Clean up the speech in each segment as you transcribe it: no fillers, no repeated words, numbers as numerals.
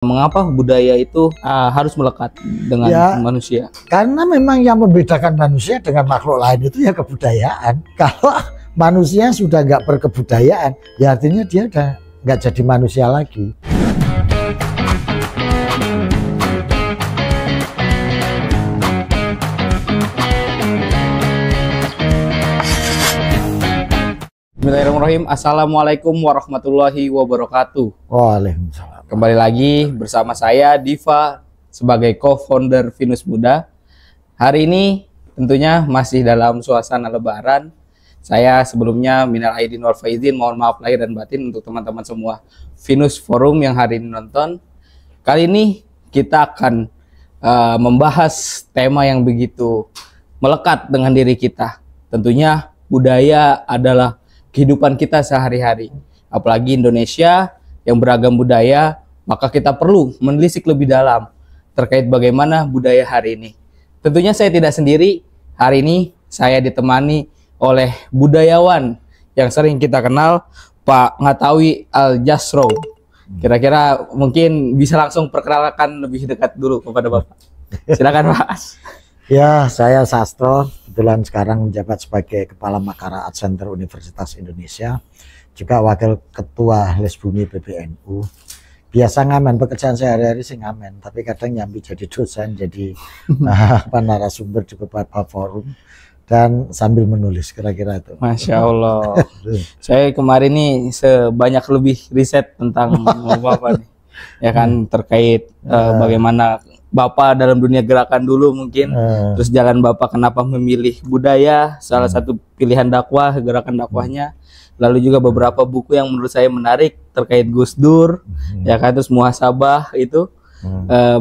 Mengapa budaya itu harus melekat dengan manusia? Karena memang yang membedakan manusia dengan makhluk lain itu ya kebudayaan. Kalau manusia sudah nggak berkebudayaan, ya artinya dia udah nggak jadi manusia lagi. Bismillahirrahmanirrahim. Assalamualaikum warahmatullahi wabarakatuh. Waalaikumsalam. Kembali lagi bersama saya Diva sebagai co-founder Venus Muda. Hari ini tentunya masih dalam suasana lebaran. Saya sebelumnya minal aidin wal faizin, mohon maaf lahir dan batin untuk teman-teman semua Venus Forum yang hari ini nonton. Kali ini kita akan membahas tema yang begitu melekat dengan diri kita. Tentunya budaya adalah kehidupan kita sehari-hari. Apalagi Indonesia yang beragam budaya, maka kita perlu menelisik lebih dalam terkait bagaimana budaya hari ini. Tentunya saya tidak sendiri. Hari ini saya ditemani oleh budayawan yang sering kita kenal, Pak Ngatawi Al-Jasro. Kira-kira mungkin bisa langsung perkenalkan lebih dekat dulu kepada Bapak. Silakan Pak. Ya, saya Sastro, kebetulan sekarang menjabat sebagai Kepala Makara Art Center Universitas Indonesia, juga Wakil Ketua Lesbumi PBNU. Biasa ngamen, pekerjaan sehari-hari sih ngamen, tapi kadang nyambi jadi dosen, jadi narasumber di beberapa forum, dan sambil menulis, kira-kira itu. Masya Allah. Saya kemarin nih sebanyak lebih riset tentang Bapak nih, ya kan, terkait bagaimana Bapak dalam dunia gerakan dulu mungkin, terus jalan Bapak kenapa memilih budaya, salah satu pilihan dakwah, gerakan dakwahnya, lalu juga beberapa buku yang menurut saya menarik terkait Gus Dur, ya kan, terus muhasabah itu,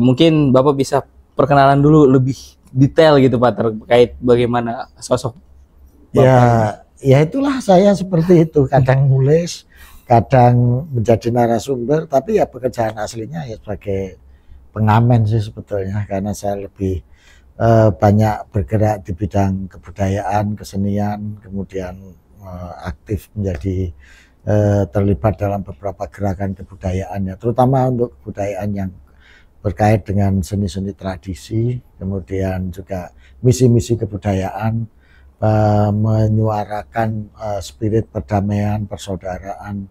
mungkin Bapak bisa perkenalan dulu lebih detail gitu Pak terkait bagaimana sosok Bapak. Ya itulah saya seperti itu, kadang nulis, kadang menjadi narasumber, tapi ya pekerjaan aslinya ya sebagai pengamen sih sebetulnya, karena saya lebih banyak bergerak di bidang kebudayaan, kesenian, kemudian aktif menjadi terlibat dalam beberapa gerakan kebudayaan, ya terutama untuk kebudayaan yang berkait dengan seni-seni tradisi, kemudian juga misi-misi kebudayaan, menyuarakan spirit perdamaian, persaudaraan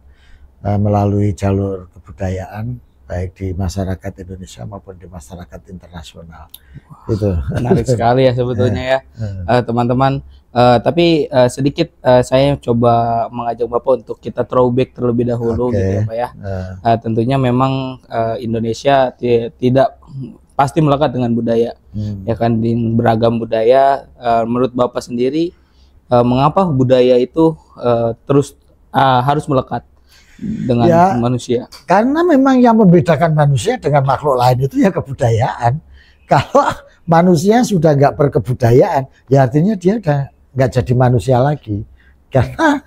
melalui jalur kebudayaan, baik di masyarakat Indonesia maupun di masyarakat internasional. Itu menarik sekali ya sebetulnya ya teman-teman. Tapi sedikit saya coba mengajak Bapak untuk kita throwback terlebih dahulu gitu ya Pak ya. Tentunya memang Indonesia tidak pasti melekat dengan budaya, ya kan, di beragam budaya. Menurut Bapak sendiri, mengapa budaya itu terus harus melekat dengan manusia? Karena memang yang membedakan manusia dengan makhluk lain itu ya kebudayaan. Kalau manusia sudah nggak berkebudayaan, ya artinya dia udah nggak jadi manusia lagi. Karena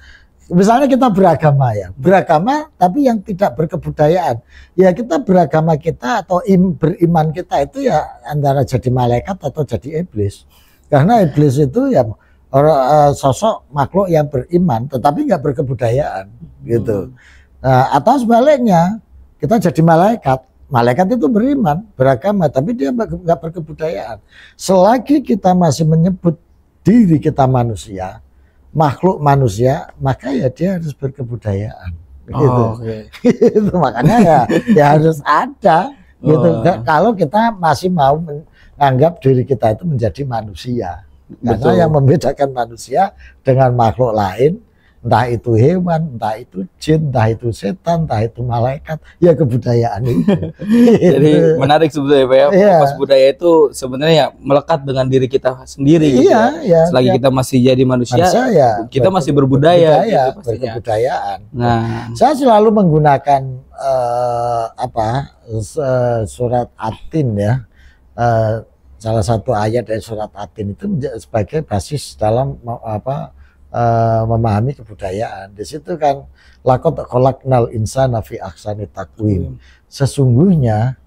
misalnya kita beragama, ya beragama tapi yang tidak berkebudayaan, ya kita beragama kita atau beriman kita itu ya antara jadi malaikat atau jadi iblis. Karena iblis itu ya sosok makhluk yang beriman tetapi nggak berkebudayaan gitu. Atau sebaliknya, kita jadi malaikat. Malaikat itu beriman, beragama, tapi dia nggak berkebudayaan. Selagi kita masih menyebut diri kita manusia, makhluk manusia, maka ya dia harus berkebudayaan. Gitu. Itu makanya ya harus ada. Gitu. Kalau kita masih mau menganggap diri kita itu menjadi manusia. Karena yang membedakan manusia dengan makhluk lain, entah itu hewan, entah itu jin, entah itu setan, entah itu malaikat, ya kebudayaan itu. Jadi menarik sebetulnya Pak ya, pas budaya itu sebenarnya ya melekat dengan diri kita sendiri gitu ya. Selagi kita masih jadi manusia kita masih berbudaya gitu, berkebudayaan. Nah, saya selalu menggunakan surat Atin ya. Salah satu ayat dari surat Atin itu sebagai basis dalam memahami kebudayaan. Di situ kan laqad khalaqnal insana fi ahsani taqwim. Sesungguhnya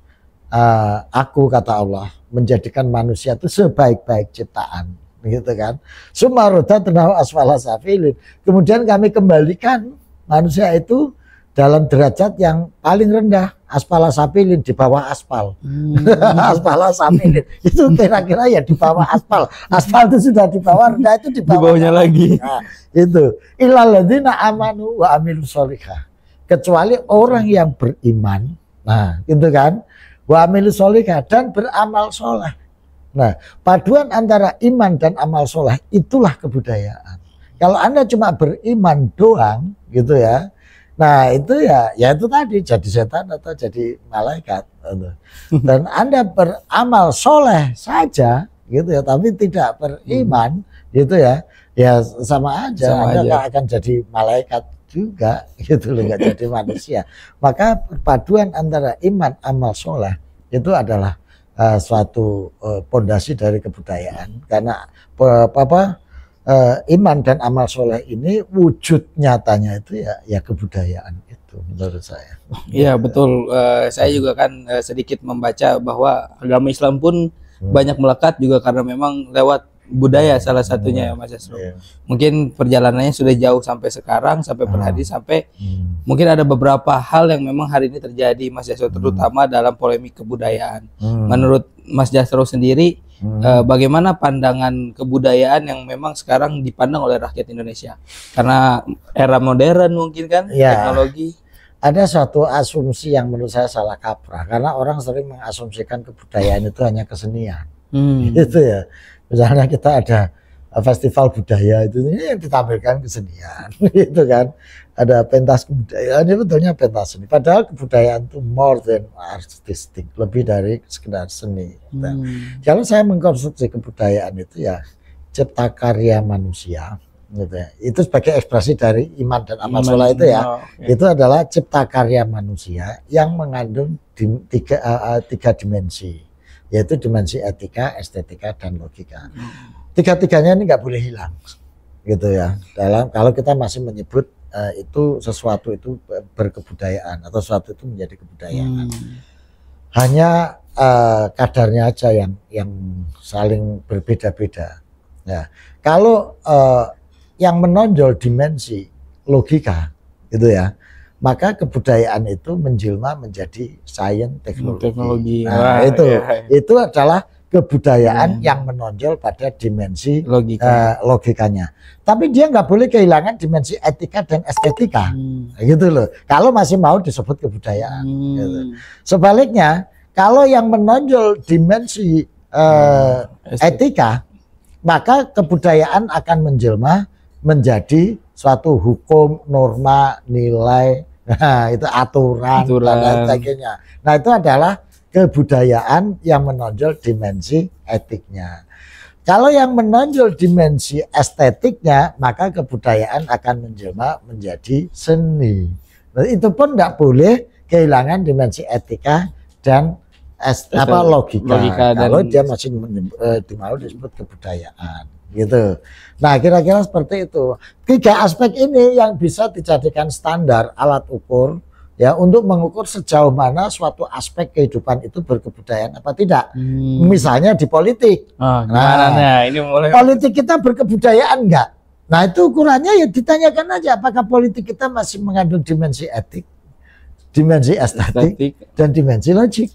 aku, kata Allah, menjadikan manusia itu sebaik-baik ciptaan, gitu kan. Summa radadnahu asfala safilin. Kemudian kami kembalikan manusia itu dalam derajat yang paling rendah, aspala sapilin, di bawah aspal. Aspala sapilin itu kira-kira ya di bawah aspal. Aspal itu sudah di bawah, rendah itu di bawahnya lagi. Nah, itu illal ladzina amanu wa amilus sholihah, kecuali orang yang beriman, nah gitu kan, wa amilus sholihah, dan beramal soleh. Nah, paduan antara iman dan amal soleh itulah kebudayaan. Kalau Anda cuma beriman doang gitu ya, nah itu ya itu tadi jadi setan atau jadi malaikat. Dan Anda beramal soleh saja gitu ya, tapi tidak beriman gitu ya sama aja. Anda akan jadi malaikat juga gitu loh, nggak jadi manusia. Maka perpaduan antara iman amal soleh itu adalah suatu pondasi dari kebudayaan, karena iman dan amal soleh ini wujud nyatanya itu ya kebudayaan itu menurut saya. Iya betul. Saya juga kan sedikit membaca bahwa agama Islam pun banyak melekat juga karena memang lewat budaya salah satunya ya Mas Yasro. Mungkin perjalanannya sudah jauh sampai sekarang, sampai per hari, sampai mungkin ada beberapa hal yang memang hari ini terjadi Mas Yasro, terutama dalam polemik kebudayaan. Menurut Mas Yasro sendiri, bagaimana pandangan kebudayaan yang memang sekarang dipandang oleh rakyat Indonesia? Karena era modern mungkin kan, teknologi. Ada suatu asumsi yang menurut saya salah kaprah, karena orang sering mengasumsikan kebudayaan itu hanya kesenian. Gitu ya. Misalnya kita ada festival budaya itu yang ditampilkan kesenian, gitu kan. Ada pentas kebudayaan, ini betulnya pentas seni. Padahal kebudayaan itu more than artistic, lebih dari sekedar seni. Kalau saya mengkonstruksi kebudayaan itu ya cipta karya manusia, gitu ya. Itu sebagai ekspresi dari iman dan amal soleh itu ya. Itu adalah cipta karya manusia yang mengandung tiga dimensi, yaitu dimensi etika, estetika, dan logika. Tiga-tiganya ini nggak boleh hilang, gitu ya. Kalau kita masih menyebut itu sesuatu itu berkebudayaan atau sesuatu itu menjadi kebudayaan. Hanya kadarnya aja yang saling berbeda-beda. Ya, kalau yang menonjol dimensi logika, gitu ya, maka kebudayaan itu menjelma menjadi sains teknologi. Nah, itu adalah kebudayaan yang menonjol pada dimensi logikanya. Tapi dia nggak boleh kehilangan dimensi etika dan estetika, gitu loh. Kalau masih mau disebut kebudayaan. Gitu. Sebaliknya, kalau yang menonjol dimensi etika, maka kebudayaan akan menjelma menjadi suatu hukum, norma, nilai. Nah, itu aturan dan lain sebagainya. Nah, itu adalah kebudayaan yang menonjol dimensi etiknya. Kalau yang menonjol dimensi estetiknya, maka kebudayaan akan menjelma menjadi seni. Nah, itu pun tidak boleh kehilangan dimensi etika dan logika. Kalau dia masih mau disebut kebudayaan. Gitu. Nah, kira-kira seperti itu. Tiga aspek ini yang bisa dijadikan standar alat ukur ya untuk mengukur sejauh mana suatu aspek kehidupan itu berkebudayaan apa tidak. Misalnya di politik. Ini mulai politik kita berkebudayaan enggak? Nah, itu ukurannya ya ditanyakan aja apakah politik kita masih mengandung dimensi etik, dimensi estetik, dan dimensi logik.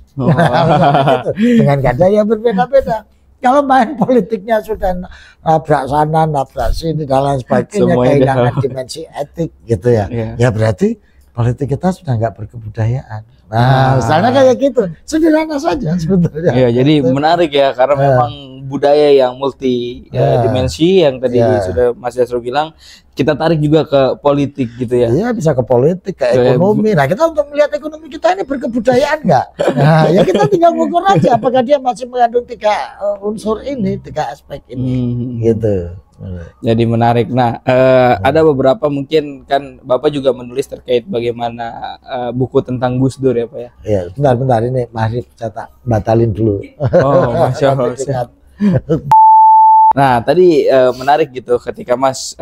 Dengan ganda yang berbeda-beda. Kalau main politiknya sudah nabrak sana, nabrak sini, dan lain sebagainya, kehilangan dimensi etik gitu ya. Ya berarti politik kita sudah nggak berkebudayaan. Nah, misalnya kayak gitu, sederhana saja sebetulnya. Iya, jadi menarik ya, karena memang budaya yang multi dimensi yang tadi sudah Mas Yasro bilang, kita tarik juga ke politik gitu ya. Iya, bisa ke politik, ke ekonomi. Nah, kita untuk melihat ekonomi kita ini berkebudayaan nggak? Nah, ya kita tinggal mengukur aja apakah dia masih mengandung tiga unsur ini, tiga aspek ini, gitu. Jadi menarik. Nah, ada beberapa mungkin kan Bapak juga menulis terkait bagaimana buku tentang Gus Dur ya Pak ya. Iya, bentar ini mari cetak batalin dulu. Oh, Masya Allah. Nah, tadi menarik gitu ketika Mas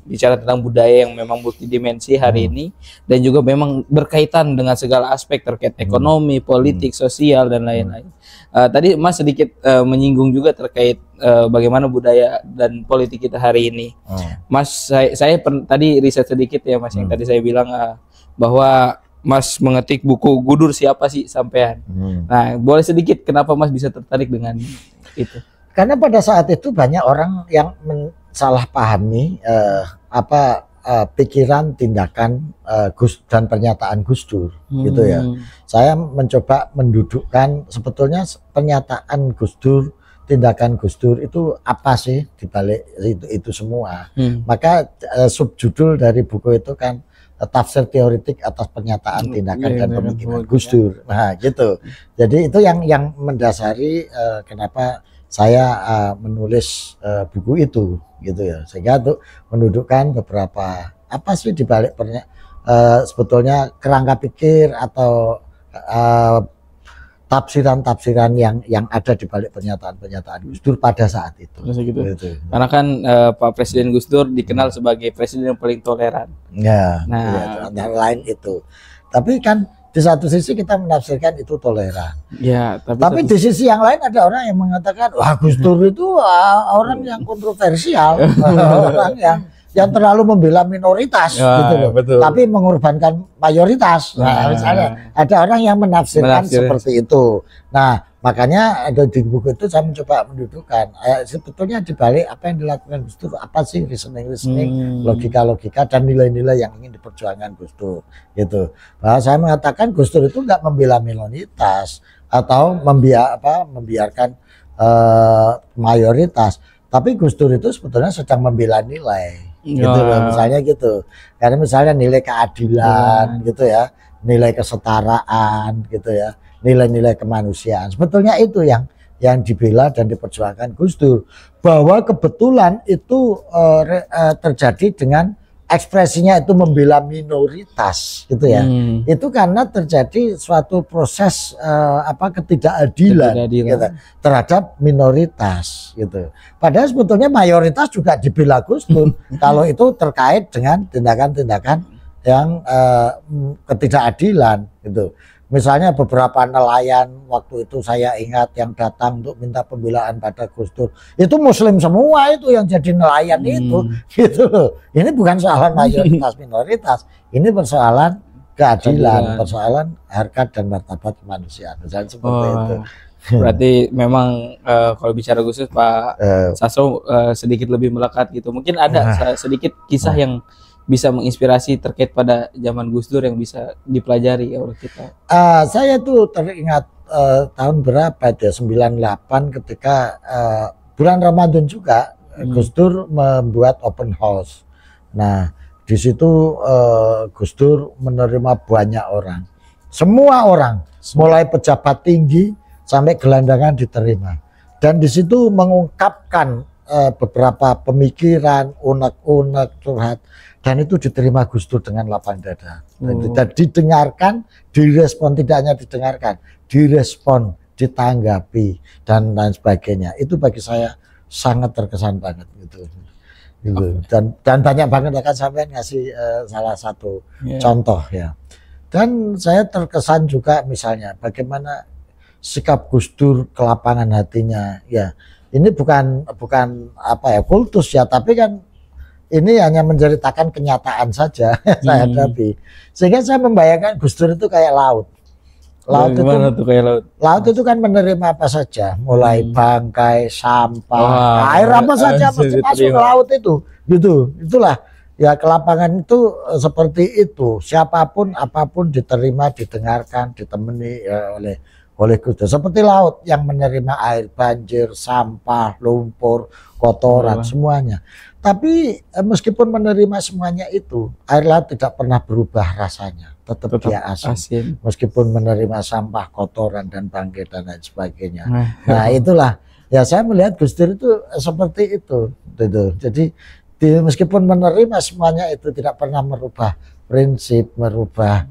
bicara tentang budaya yang memang multidimensi hari ini dan juga memang berkaitan dengan segala aspek terkait ekonomi, politik, sosial dan lain-lain. Tadi Mas sedikit menyinggung juga terkait bagaimana budaya dan politik kita hari ini. Mas, tadi riset sedikit ya Mas, yang tadi saya bilang bahwa Mas mengetik buku Gudur Siapa Sih Sampean. Nah, boleh sedikit kenapa Mas bisa tertarik dengan itu? Karena pada saat itu banyak orang yang salah pahami pikiran, tindakan Gus dan pernyataan Gus Dur, gitu ya. Saya mencoba mendudukkan sebetulnya pernyataan Gus Dur, tindakan Gus Dur itu apa sih dibalik itu semua. Maka subjudul dari buku itu kan tafsir teoritik atas pernyataan, tindakan dan pemikiran Gus Dur. Nah, gitu. Jadi itu yang mendasari kenapa saya menulis buku itu, gitu ya, sehingga untuk mendudukkan beberapa apa sih dibalik sebetulnya kerangka pikir atau tafsiran-tafsiran yang ada di balik pernyataan Gus Dur pada saat itu. Gitu. Karena kan Pak Presiden Gus Dur dikenal sebagai presiden yang paling toleran. Ya, nah, antara lain itu. Tapi kan di satu sisi kita menafsirkan itu toleran. Ya, tapi di sisi yang lain ada orang yang mengatakan, wah Gus Dur itu orang yang kontroversial, orang yang terlalu membela minoritas, gitu loh. Betul. Tapi mengorbankan mayoritas. Nah, misalnya ada orang yang menafsirkan seperti itu. Nah, makanya ada di buku itu saya mencoba mendudukkan sebetulnya dibalik apa yang dilakukan Gus Dur, apa sih reasoning, logika dan nilai-nilai yang ingin diperjuangkan Gus Dur, gitu. Bahwa saya mengatakan Gus Dur itu nggak membela minoritas atau membiarkan mayoritas, tapi Gus Dur itu sebetulnya sedang membela nilai, gitu loh, misalnya gitu. Karena misalnya nilai keadilan, gitu ya, nilai kesetaraan, gitu ya, nilai-nilai kemanusiaan. Sebetulnya itu yang dibela dan diperjuangkan Gus Dur. Bahwa kebetulan itu terjadi dengan ekspresinya itu membela minoritas, gitu ya. Itu karena terjadi suatu proses ketidakadilan gitu, terhadap minoritas, gitu. Padahal sebetulnya mayoritas juga dibela Gus Dur kalau itu terkait dengan tindakan-tindakan yang ketidakadilan, gitu. Misalnya beberapa nelayan waktu itu saya ingat yang datang untuk minta pembelaan pada Gus Dur, itu Muslim semua itu yang jadi nelayan itu, gitu loh. Ini bukan soalan mayoritas minoritas, ini persoalan keadilan, persoalan harkat dan martabat kemanusiaan, misalnya seperti itu. Berarti memang kalau bicara khusus Pak Sastro sedikit lebih melekat gitu. Mungkin ada sedikit kisah yang bisa menginspirasi terkait pada zaman Gus Dur yang bisa dipelajari oleh kita. Saya tuh teringat tahun berapa dia 98 ketika bulan Ramadan juga Gus Dur membuat open house. Nah, di situ Gus Dur menerima banyak orang. Semua orang, mulai pejabat tinggi sampai gelandangan diterima. Dan di situ mengungkapkan beberapa pemikiran, unek-unek, curhat. Dan itu diterima Gus Dur dengan lapang dada. Dan didengarkan, direspon, tidak hanya didengarkan, direspon, ditanggapi, dan lain sebagainya. Itu bagi saya sangat terkesan banget gitu. Dan banyak banget akan sampai ngasih salah satu contoh ya. Dan saya terkesan juga misalnya bagaimana sikap Gus Dur ke lapangan hatinya. Ya, ini bukan kultus ya, tapi kan ini hanya menceritakan kenyataan saja saya hadapi. Sehingga saya membayangkan Gus Dur itu kayak laut. Laut itu kan menerima apa saja, mulai bangkai, sampah, air apa saja mesti masuk ke laut itu. Gitu. Itulah ya, ke lapangan itu seperti itu. Siapapun apapun diterima, didengarkan, ditemani oleh Gus Dur. Seperti laut yang menerima air banjir, sampah, lumpur, kotoran, semuanya. Tapi meskipun menerima semuanya itu, air laut tidak pernah berubah rasanya, tetap dia asin. Meskipun menerima sampah, kotoran dan bangkai dan lain sebagainya. Nah, itulah ya, saya melihat Gus Dur itu seperti itu. Jadi meskipun menerima semuanya itu tidak pernah merubah prinsip, merubah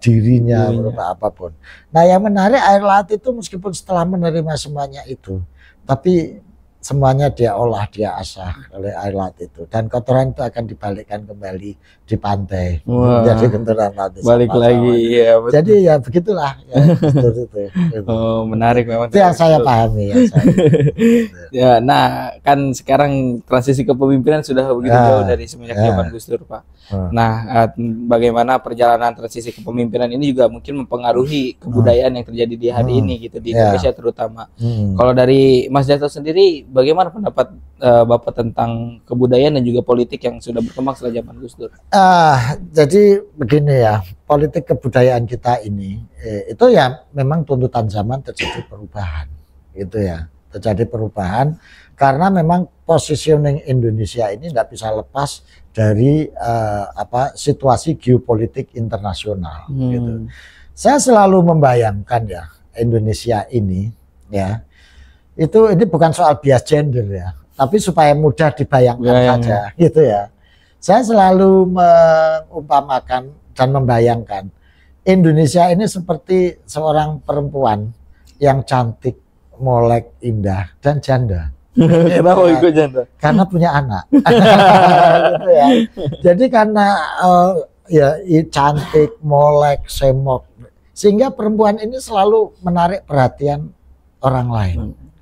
dirinya, merubah apapun. Nah, yang menarik air laut itu meskipun setelah menerima semuanya itu, tapi semuanya dia olah, dia asah oleh alat itu, dan kotoran itu akan dibalikkan kembali di pantai. Wah, Jadi kotoran nanti balik lagi ya, betul. Jadi ya begitulah ya, itu. Oh, menarik memang. Itu yang saya pahami ya. Ya, nah kan sekarang transisi kepemimpinan sudah begitu jauh dari semenjak zaman Gus Dur, Pak. Nah, bagaimana perjalanan transisi kepemimpinan ini juga mungkin mempengaruhi kebudayaan yang terjadi di hari ini gitu di Indonesia terutama. Kalau dari Mas Jato sendiri, bagaimana pendapat Bapak tentang kebudayaan dan juga politik yang sudah berkembang setelah zaman Gus Dur? Jadi begini ya, politik kebudayaan kita ini itu ya memang tuntutan zaman, terjadi perubahan, gitu ya, terjadi perubahan karena memang positioning Indonesia ini nggak bisa lepas dari situasi geopolitik internasional, gitu. Saya selalu membayangkan ya Indonesia ini ya. Ini bukan soal bias gender ya, tapi supaya mudah dibayangkan saja, gitu ya. Saya selalu mengumpamakan dan membayangkan Indonesia ini seperti seorang perempuan yang cantik, molek, indah, dan janda. Kenapa ikut janda? Karena punya anak. Gitu ya. Jadi karena cantik, molek, semok, sehingga perempuan ini selalu menarik perhatian orang lain.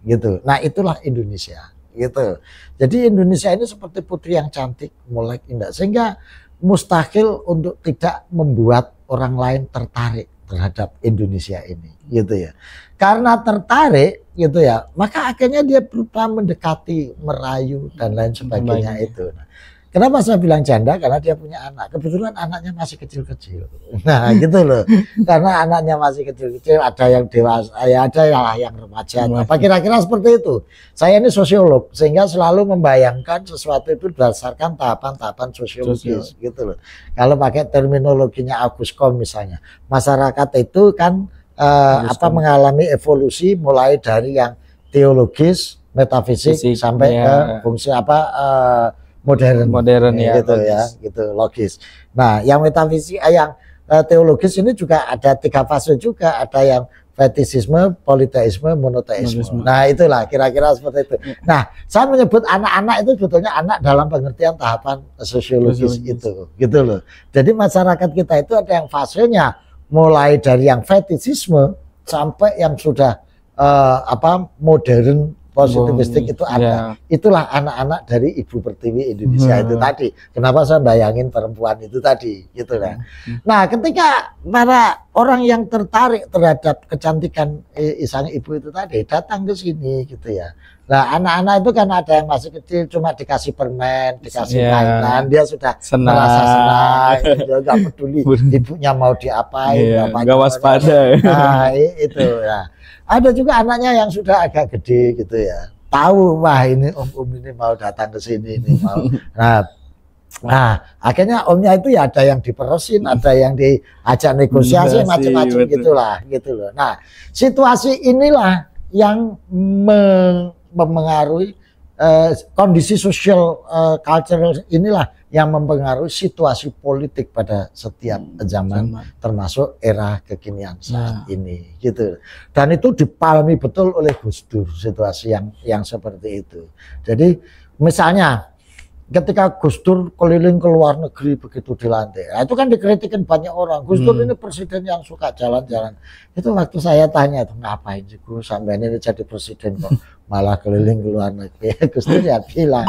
Gitu. Nah, itulah Indonesia, gitu. Jadi Indonesia ini seperti putri yang cantik, molek, indah, sehingga mustahil untuk tidak membuat orang lain tertarik terhadap Indonesia ini, gitu ya. Karena tertarik, gitu ya, maka akhirnya dia berusaha mendekati, merayu dan lain sebagainya itu. Nah, kenapa saya bilang janda? Karena dia punya anak. Kebetulan anaknya masih kecil-kecil. Nah, gitu loh. Karena anaknya masih kecil-kecil, ada yang dewasa, ada yang remaja. Apa kira-kira seperti itu. Saya ini sosiolog, sehingga selalu membayangkan sesuatu itu berdasarkan tahapan-tahapan sosiologis, gitu loh. Kalau pakai terminologinya August Comte misalnya, masyarakat itu kan mengalami evolusi mulai dari yang teologis, metafisik sampai ke fungsi modern ya, gitu logis. Ya, gitu logis. Nah, yang metafisik, yang teologis ini juga ada 3 fase juga, ada yang fetisisme, politeisme, monoteisme. Nah, itulah kira-kira seperti itu. Nah, saya menyebut anak-anak itu sebetulnya anak dalam pengertian tahapan sosiologis itu, gitu loh. Jadi masyarakat kita itu ada yang fasenya mulai dari yang fetisisme sampai yang sudah modern positivistik itu ada. Itulah anak-anak dari Ibu Pertiwi Indonesia itu tadi. Kenapa saya bayangin perempuan itu tadi, gitu kan. Nah, ketika para orang yang tertarik terhadap kecantikan sang ibu itu tadi datang ke sini, gitu ya. Nah, anak-anak itu kan ada yang masih kecil, cuma dikasih permen, dikasih mainan, dia sudah merasa senang, dia nggak peduli ibunya mau diapain, nggak waspada. Nah, itu ya. Ada juga anaknya yang sudah agak gede, gitu ya. Tahu, wah ini om ini mau datang ke sini, ini mau. Nah, akhirnya omnya itu ya ada yang diperesin, ada yang diajak negosiasi, macam-macam gitulah, gitu loh. Nah, situasi inilah yang mempengaruhi kondisi sosial cultural inilah yang mempengaruhi situasi politik pada setiap zaman, termasuk era kekinian saat ini, gitu. Dan itu dipahami betul oleh Gus Dur situasi yang seperti itu. Jadi misalnya ketika Gus Dur keliling ke luar negeri begitu dilantik, nah, itu kan dikritikin banyak orang. Gus Dur ini presiden yang suka jalan-jalan. Itu waktu saya tanya, itu ngapain sih Gus sampai ini jadi presiden kok malah keliling ke luar negeri? Gus Dur ya bilang,